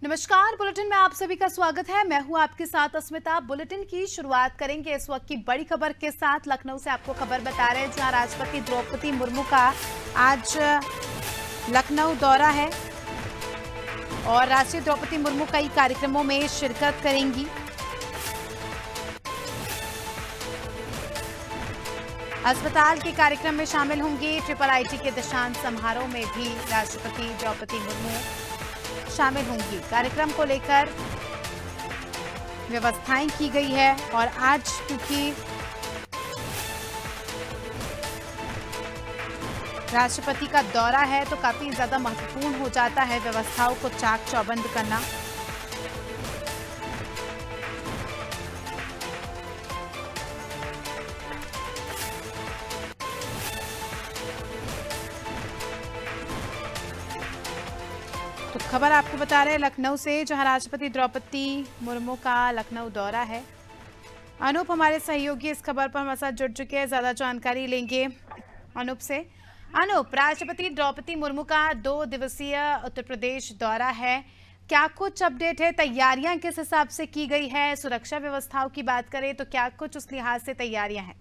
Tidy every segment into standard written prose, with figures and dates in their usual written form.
नमस्कार। बुलेटिन में आप सभी का स्वागत है। मैं हूं आपके साथ अस्मिता। बुलेटिन की शुरुआत करेंगे इस वक्त की बड़ी खबर के साथ। लखनऊ से आपको खबर बता रहे हैं, जहां राष्ट्रपति द्रौपदी मुर्मू का आज लखनऊ दौरा है और राष्ट्रपति द्रौपदी मुर्मू कई कार्यक्रमों में शिरकत करेंगी। अस्पताल के कार्यक्रम में शामिल होंगी। IIIT के दीक्षांत समारोह में भी राष्ट्रपति द्रौपदी मुर्मू शामिल होंगी। कार्यक्रम को लेकर व्यवस्थाएं की गई है और आज क्योंकि राष्ट्रपति का दौरा है तो काफी ज्यादा महत्वपूर्ण हो जाता है व्यवस्थाओं को चाक चौबंद करना। तो खबर आपको बता रहे हैं लखनऊ से, जहां राष्ट्रपति द्रौपदी मुर्मू का लखनऊ दौरा है। अनूप हमारे सहयोगी इस खबर पर हमारे साथ जुड़ चुके हैं, ज्यादा जानकारी लेंगे अनूप से। अनूप, राष्ट्रपति द्रौपदी मुर्मू का 2 दिवसीय उत्तर प्रदेश दौरा है, क्या कुछ अपडेट है? तैयारियां किस हिसाब से की गई है? सुरक्षा व्यवस्थाओं की बात करें तो क्या कुछ उस लिहाज से तैयारियां हैं?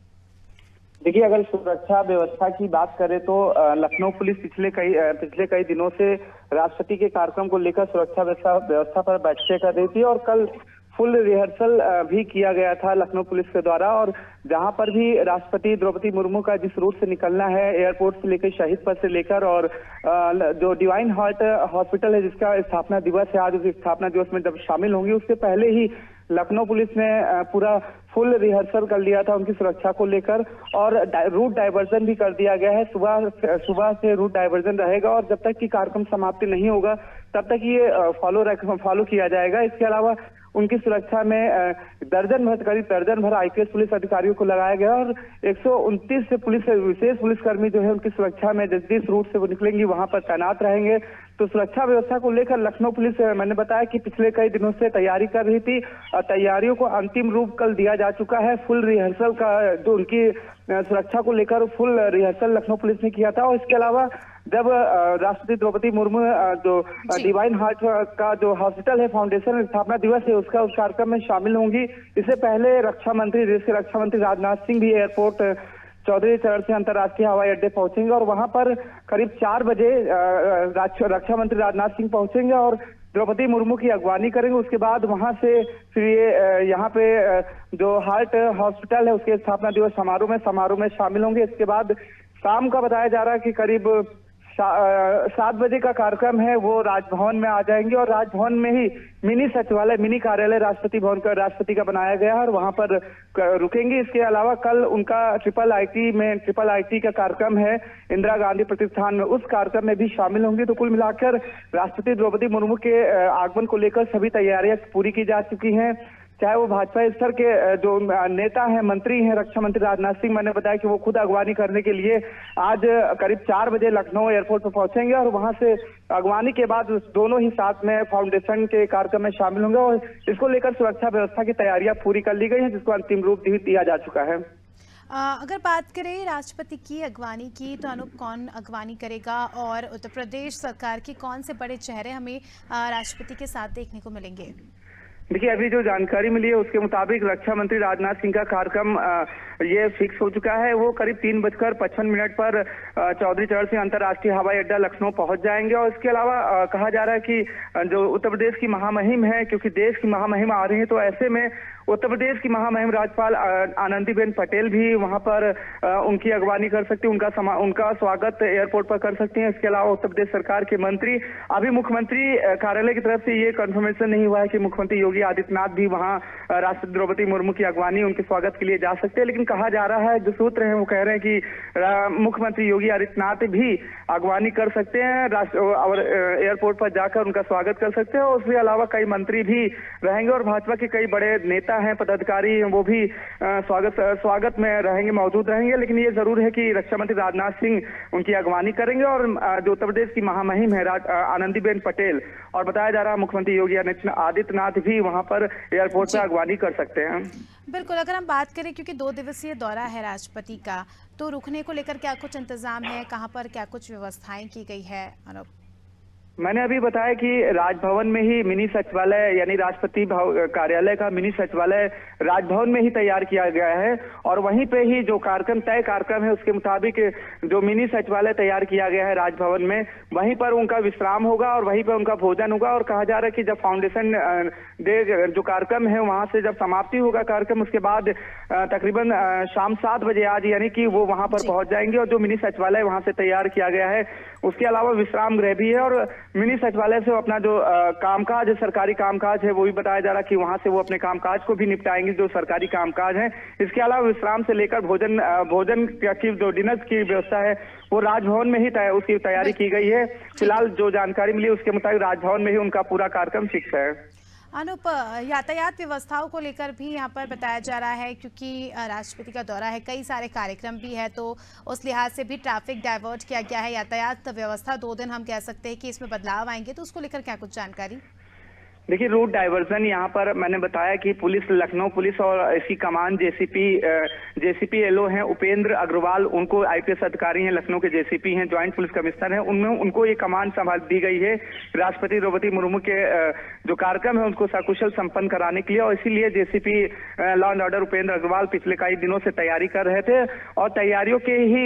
देखिए, अगर सुरक्षा व्यवस्था की बात करें तो लखनऊ पुलिस पिछले कई दिनों से राष्ट्रपति के कार्यक्रम को लेकर सुरक्षा व्यवस्था पर बैठकें कर रही थी और कल फुल रिहर्सल भी किया गया था लखनऊ पुलिस के द्वारा। और जहां पर भी राष्ट्रपति द्रौपदी मुर्मू का जिस रूट से निकलना है, एयरपोर्ट से लेकर शहीद पथ से लेकर और जो डिवाइन हार्ट हॉस्पिटल है जिसका स्थापना दिवस है, आज उस स्थापना दिवस में जब शामिल होंगी उससे पहले ही लखनऊ पुलिस ने पूरा फुल रिहर्सल कर लिया था उनकी सुरक्षा को लेकर और रूट डाइवर्जन भी कर दिया गया है। सुबह से रूट डाइवर्जन रहेगा और जब तक कि कार्यक्रम समाप्ति नहीं होगा तब तक ये फॉलो किया जाएगा। इसके अलावा उनकी सुरक्षा में करीब दर्जन भर IPS पुलिस अधिकारियों को लगाया गया और 129 विशेष पुलिसकर्मी जो है उनकी सुरक्षा में जिस रूट से वो निकलेंगी वहां पर तैनात रहेंगे। तो सुरक्षा व्यवस्था को लेकर लखनऊ पुलिस, मैंने बताया कि पिछले कई दिनों से तैयारी कर रही थी। तैयारियों को अंतिम रूप कल दिया जा चुका है। फुल रिहर्सल का जो उनकी सुरक्षा को लेकर फुल रिहर्सल लखनऊ पुलिस ने किया था। और इसके अलावा जब राष्ट्रपति द्रौपदी मुर्मू जो डिवाइन हार्ट का जो हॉस्पिटल है फाउंडेशन स्थापना दिवस है उस कार्यक्रम में शामिल होंगी। इससे पहले देश के रक्षा मंत्री राजनाथ सिंह भी एयरपोर्ट चौधरी चरण सिंह अंतर्राष्ट्रीय हवाई अड्डे पहुंचेंगे और वहां पर करीब 4 बजे रक्षा मंत्री राजनाथ सिंह पहुंचेंगे और द्रौपदी मुर्मू की अगवानी करेंगे। उसके बाद वहां से फिर ये यहाँ पे जो हार्ट हॉस्पिटल है उसके स्थापना दिवस समारोह में शामिल होंगे। इसके बाद शाम का बताया जा रहा है कि करीब 7 बजे का कार्यक्रम है, वो राजभवन में आ जाएंगे और राजभवन में ही मिनी कार्यालय राष्ट्रपति का बनाया गया है और वहां पर रुकेंगे। इसके अलावा कल उनका IIIT का कार्यक्रम है इंदिरा गांधी प्रतिष्ठान में, उस कार्यक्रम में भी शामिल होंगे। तो कुल मिलाकर राष्ट्रपति द्रौपदी मुर्मू के आगमन को लेकर सभी तैयारियां पूरी की जा चुकी हैं। चाहे वो भाजपा स्तर के जो नेता हैं, मंत्री हैं, रक्षा मंत्री राजनाथ सिंह, मैंने बताया कि वो खुद अगवानी करने के लिए आज करीब 4 बजे लखनऊ एयरपोर्ट पर पहुंचेंगे और वहां से अगवानी के बाद दोनों ही साथ में फाउंडेशन के कार्यक्रम में शामिल होंगे और इसको लेकर सुरक्षा व्यवस्था की तैयारियां पूरी कर ली गई हैं, जिसको अंतिम रूप भी दिया जा चुका है। अगर बात करें राष्ट्रपति की अगवानी की तो अनूप, कौन अगवानी करेगा और उत्तर प्रदेश सरकार के कौन से बड़े चेहरे हमें राष्ट्रपति के साथ देखने को मिलेंगे? देखिए, अभी जो जानकारी मिली है उसके मुताबिक रक्षा मंत्री राजनाथ सिंह का कार्यक्रम ये फिक्स हो चुका है। वो करीब 3:55 पर चौधरी चरण सिंह अंतर्राष्ट्रीय हवाई अड्डा लखनऊ पहुंच जाएंगे। और इसके अलावा कहा जा रहा है कि जो उत्तर प्रदेश की महामहिम है, क्योंकि देश की महामहिम आ रही है तो ऐसे में उत्तर प्रदेश की महामहिम राज्यपाल आनंदीबेन पटेल भी वहां पर उनकी अगवानी कर सकती है, उनका स्वागत एयरपोर्ट पर कर सकती हैं। इसके अलावा उत्तर प्रदेश सरकार के मंत्री, अभी मुख्यमंत्री कार्यालय की तरफ से ये कंफर्मेशन नहीं हुआ है कि मुख्यमंत्री योगी आदित्यनाथ भी वहां राष्ट्रपति द्रौपदी मुर्मू की अगवानी उनके स्वागत के लिए जा सकते हैं, लेकिन कहा जा रहा है, जो सूत्र हैं वो कह रहे हैं कि मुख्यमंत्री योगी आदित्यनाथ भी अगवानी कर सकते हैं और एयरपोर्ट पर जाकर उनका स्वागत कर सकते हैं। और उसके अलावा कई मंत्री भी रहेंगे और भाजपा के कई बड़े नेता हैं, पदाधिकारी, वो भी स्वागत में रहेंगे, मौजूद रहेंगे। लेकिन ये जरूर है कि रक्षा मंत्री राजनाथ सिंह उनकी अगवानी करेंगे और जो उत्तर प्रदेश की महामहिम है आनंदीबेन पटेल और बताया जा रहा है मुख्यमंत्री योगी आदित्यनाथ भी वहां पर एयरपोर्ट पर अगवानी कर सकते हैं। बिल्कुल, अगर हम बात करें क्योंकि 2 दिवसीय दौरा है राष्ट्रपति का, तो रुकने को लेकर क्या कुछ इंतजाम है, कहां पर क्या कुछ व्यवस्थाएं की गई है अनूप? मैंने अभी बताया कि राजभवन में ही मिनी सचिवालय यानी राष्ट्रपति कार्यालय का मिनी सचिवालय राजभवन में ही तैयार किया गया है और वहीं पे ही जो तय कार्यक्रम है उसके मुताबिक जो मिनी सचिवालय तैयार किया गया है राजभवन में, वहीं पर उनका विश्राम होगा और वहीं पर उनका भोजन होगा। और कहा जा रहा है कि जब फाउंडेशन डे जो कार्यक्रम है वहां से जब समाप्ति होगा कार्यक्रम, उसके बाद तकरीबन शाम 7 बजे आज यानी कि वो वहां पर पहुंच जाएंगे और जो मिनी सचिवालय वहां से तैयार किया गया है उसके अलावा विश्राम गृह भी है और मिनी सचिवालय से वो अपना जो कामकाज है, सरकारी कामकाज है, वो भी बताया जा रहा है कि वहां से वो अपने कामकाज को भी निपटाएंगे जो सरकारी कामकाज है। इसके अलावा विश्राम से लेकर भोजन की जो डिनर की व्यवस्था है वो राजभवन में ही उसकी तैयारी की गई है। फिलहाल जो जानकारी मिली उसके मुताबिक राजभवन में ही उनका पूरा कार्यक्रम फिक्स है। अनूप, यातायात व्यवस्थाओं को लेकर भी यहाँ पर बताया जा रहा है क्योंकि राष्ट्रपति का दौरा है, कई सारे कार्यक्रम भी है, तो उस लिहाज से भी ट्रैफिक डाइवर्ट किया गया है। यातायात व्यवस्था 2 दिन हम कह सकते हैं कि इसमें बदलाव आएंगे, तो उसको लेकर क्या कुछ जानकारी? देखिए, रूट डाइवर्जन यहाँ पर मैंने बताया कि पुलिस, लखनऊ पुलिस और इसकी कमान जेसीपी एलओ हैं उपेंद्र अग्रवाल, उनको आईपीएस अधिकारी हैं, लखनऊ के जेसीपी हैं, ज्वाइंट पुलिस कमिश्नर हैं, उनमें उनको ये कमान संभाल दी गई है राष्ट्रपति द्रौपदी मुर्मू के जो कार्यक्रम है उनको सकुशल संपन्न कराने के लिए। और इसीलिए JCP law and order Upendra Agrawal पिछले कई दिनों से तैयारी कर रहे थे और तैयारियों के ही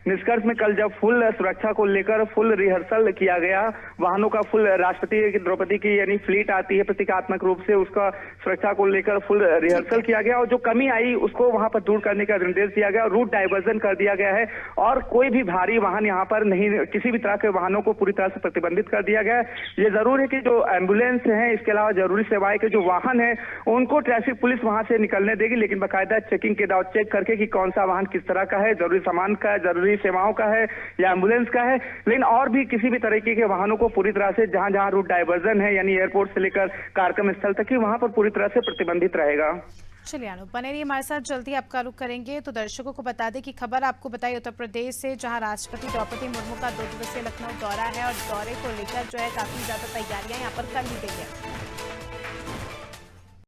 निष्कर्ष में कल जब फुल सुरक्षा को लेकर फुल रिहर्सल किया गया, वाहनों का फुल राष्ट्रपति द्रौपदी की यानी फ्लीट आती है प्रतीकात्मक रूप से, उसका सुरक्षा को लेकर फुल रिहर्सल किया गया और जो कमी आई उसको वहां पर दूर करने का निर्देश दिया गया। रूट डाइवर्जन कर दिया गया है और कोई भी भारी वाहन यहाँ पर नहीं, किसी भी तरह के वाहनों को पूरी तरह से प्रतिबंधित कर दिया गया है। ये जरूर है कि जो एम्बुलेंस है, इसके अलावा जरूरी सेवाएं के जो वाहन है उनको ट्रैफिक पुलिस वहां से निकलने देगी, लेकिन बाकायदा चेकिंग के दौरान चेक करके कि कौन सा वाहन किस तरह का है, जरूरी सामान का है, जरूरी सेवाओं का है या एम्बुलेंस का है। लेकिन और भी किसी भी तरीके के वाहनों को पूरी तरह से जहां जहां रूट डाइवर्जन है यानी एयरपोर्ट से लेकर कार्यक्रम स्थल तक ही वहां पर पूरी तरह से प्रतिबंधित रहेगा। चलिए अनूप बने रहिए हमारे साथ, जल्दी आपका रुख करेंगे। तो दर्शकों को बता दें कि खबर आपको बताई उत्तर प्रदेश से, जहां राष्ट्रपति द्रौपदी मुर्मू का 2 दिवसीय लखनऊ दौरा है और दौरे को लेकर जो है काफी ज्यादा तैयारियां यहाँ पर कर ली गई है।